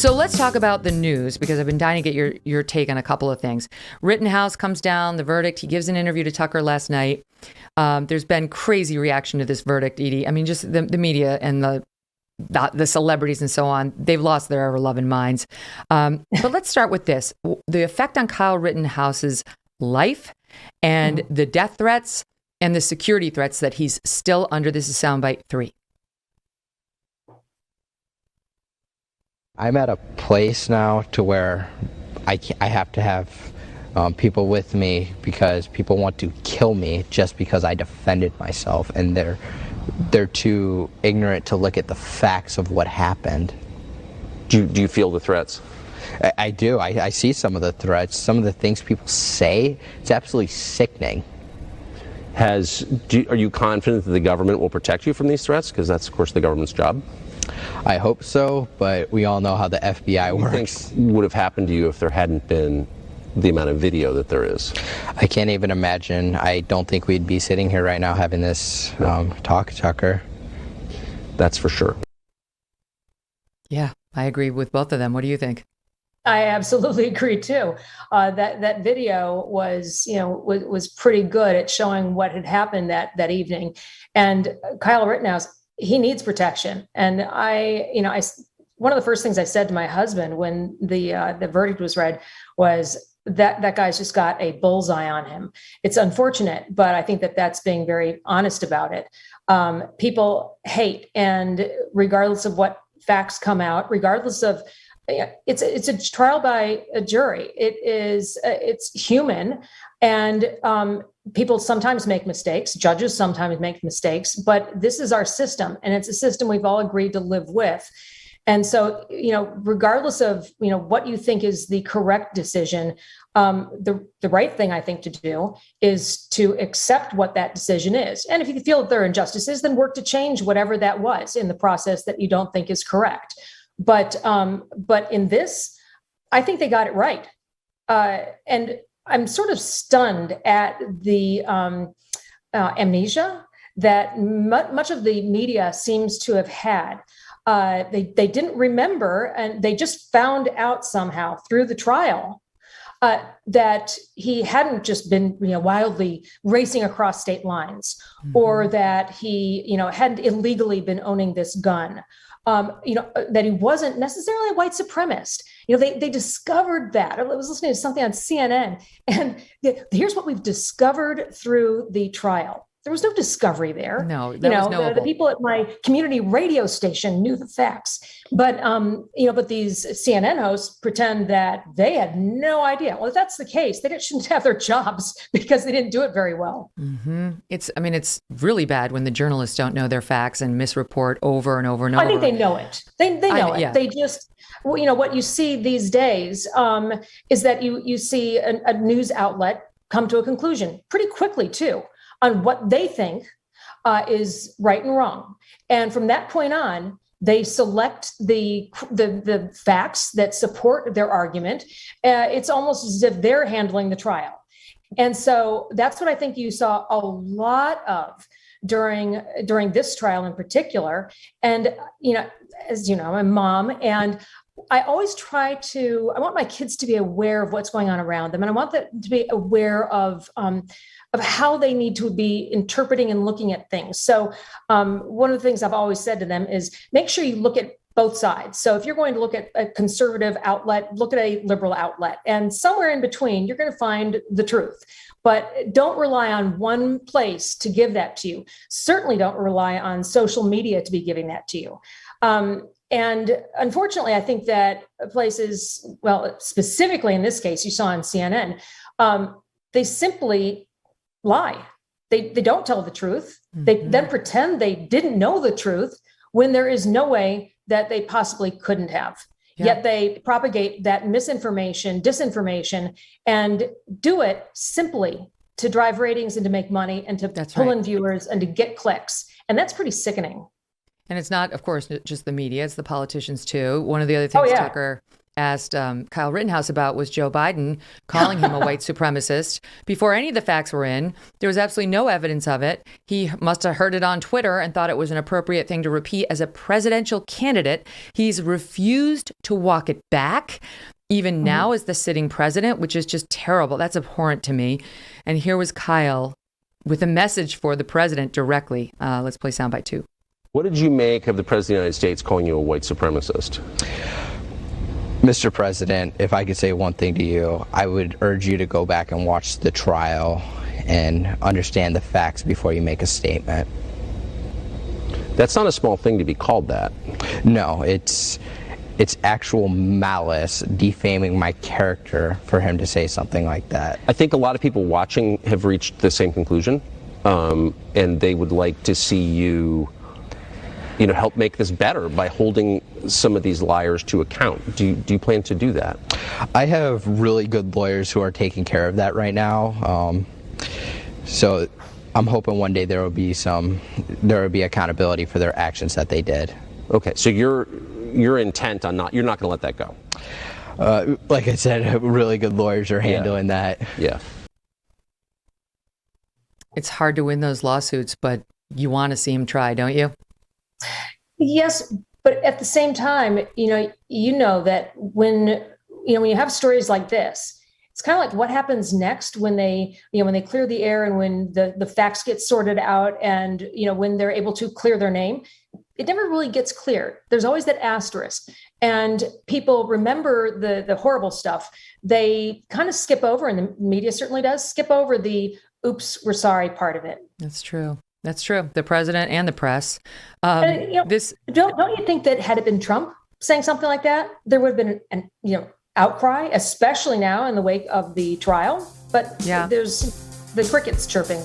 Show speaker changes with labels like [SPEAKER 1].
[SPEAKER 1] So let's talk about the news, because I've been dying to get your take on a couple of things. Rittenhouse comes down, the verdict. He gives an interview to Tucker last night. There's been crazy reaction to this verdict, Edie. I mean, just the media and the celebrities and so on, they've lost their ever-loving minds. But let's start with this. The effect on Kyle Rittenhouse's life and the death threats and the security threats that he's still under. This is Soundbite 3.
[SPEAKER 2] I'm at a place now to where I have to have people with me because people want to kill me just because I defended myself, and they're too ignorant to look at the facts of what happened.
[SPEAKER 3] Do you feel the threats?
[SPEAKER 2] I do. I see some of the threats, some of the things people say. It's absolutely sickening.
[SPEAKER 3] Are you confident that the government will protect you from these threats? Because that's, of course, the government's job.
[SPEAKER 2] I hope so, but we all know how the FBI works.
[SPEAKER 3] What do you think would have happened to you if there hadn't been the amount of video that there is?
[SPEAKER 2] I can't even imagine. I don't think we'd be sitting here right now having this talk, Tucker.
[SPEAKER 3] That's for sure.
[SPEAKER 1] Yeah, I agree with both of them. What do you think?
[SPEAKER 4] I absolutely agree too. That video was pretty good at showing what had happened that evening. And Kyle Rittenhouse, he needs protection. And one of the first things I said to my husband when the verdict was read was that guy's just got a bullseye on him. It's unfortunate, but I think that's being very honest about it. People hate, and regardless of what facts come out, regardless of, it's a trial by a jury. It's human, and people sometimes make mistakes. Judges sometimes make mistakes, but this is our system, and it's a system we've all agreed to live with. And so, regardless of what you think is the correct decision, the right thing I think to do is to accept what that decision is. And if you feel that there are injustices, then work to change whatever that was in the process that you don't think is correct. But in this, I think they got it right. And I'm sort of stunned at the amnesia that much of the media seems to have had. They didn't remember, and they just found out somehow through the trial that he hadn't just been wildly racing across state lines, or that he hadn't illegally been owning this gun. That he wasn't necessarily a white supremacist. They discovered that. I was listening to something on CNN, and here's what we've discovered through the trial. There was no discovery there.
[SPEAKER 1] No, was knowable.
[SPEAKER 4] The people at my community radio station knew the facts, but these CNN hosts pretend that they had no idea. Well, if that's the case, they shouldn't have their jobs because they didn't do it very well.
[SPEAKER 1] Mm-hmm. It's really bad when the journalists don't know their facts and misreport over and over and over.
[SPEAKER 4] I think they know it. They know it. Yeah. They just, what you see these days is that you see a news outlet come to a conclusion pretty quickly too, on what they think is right and wrong. And from that point on, they select the facts that support their argument. It's almost as if they're handling the trial. And so that's what I think you saw a lot of during this trial in particular. And, as you know, I'm a mom, and I always I want my kids to be aware of what's going on around them. And I want them to be aware of how they need to be interpreting and looking at things. So one of the things I've always said to them is make sure you look at both sides. So if you're going to look at a conservative outlet, look at a liberal outlet, and somewhere in between, you're going to find the truth. But don't rely on one place to give that to you. Certainly don't rely on social media to be giving that to you. And unfortunately, I think that places, well, specifically in this case, you saw on CNN, they simply lie. They don't tell the truth. Mm-hmm. They then pretend they didn't know the truth when there is no way that they possibly couldn't have. Yeah. Yet they propagate that misinformation, disinformation, and do it simply to drive ratings and to make money and to pull in viewers and to get clicks. And that's pretty sickening.
[SPEAKER 1] And it's not, of course, just the media, it's the politicians too. One of the other things, Tucker, asked Kyle Rittenhouse about was Joe Biden calling him a white supremacist before any of the facts were in. There was absolutely no evidence of it. He must have heard it on Twitter and thought it was an appropriate thing to repeat as a presidential candidate. He's refused to walk it back, even now as the sitting president, which is just terrible. That's abhorrent to me. And here was Kyle with a message for the president directly. Let's play soundbite 2.
[SPEAKER 3] What did you make of the President of the United States calling you a white supremacist?
[SPEAKER 2] Mr. President, if I could say one thing to you, I would urge you to go back and watch the trial and understand the facts before you make a statement.
[SPEAKER 3] That's not a small thing to be called that.
[SPEAKER 2] No, it's actual malice, defaming my character for him to say something like that.
[SPEAKER 3] I think a lot of people watching have reached the same conclusion, and they would like to see you help make this better by holding some of these liars to account. Do you plan to do that?
[SPEAKER 2] I have really good lawyers who are taking care of that right now. So I'm hoping one day there will be accountability for their actions that they did.
[SPEAKER 3] Okay, so you're intent on you're not going to let that go.
[SPEAKER 2] Like I said, really good lawyers are handling that.
[SPEAKER 3] Yeah.
[SPEAKER 1] It's hard to win those lawsuits, but you want to see him try, don't you?
[SPEAKER 4] Yes, but at the same time, you know that when you have stories like this, it's kind of like what happens next when they clear the air and when the facts get sorted out and, when they're able to clear their name. It never really gets cleared. There's always that asterisk. And people remember the horrible stuff. They kind of skip over, and the media certainly does, skip over the oops, we're sorry part of it.
[SPEAKER 1] That's true. That's true. The president and the press.
[SPEAKER 4] Don't you think that had it been Trump saying something like that, there would have been an outcry, especially now in the wake of the trial? But there's the crickets chirping.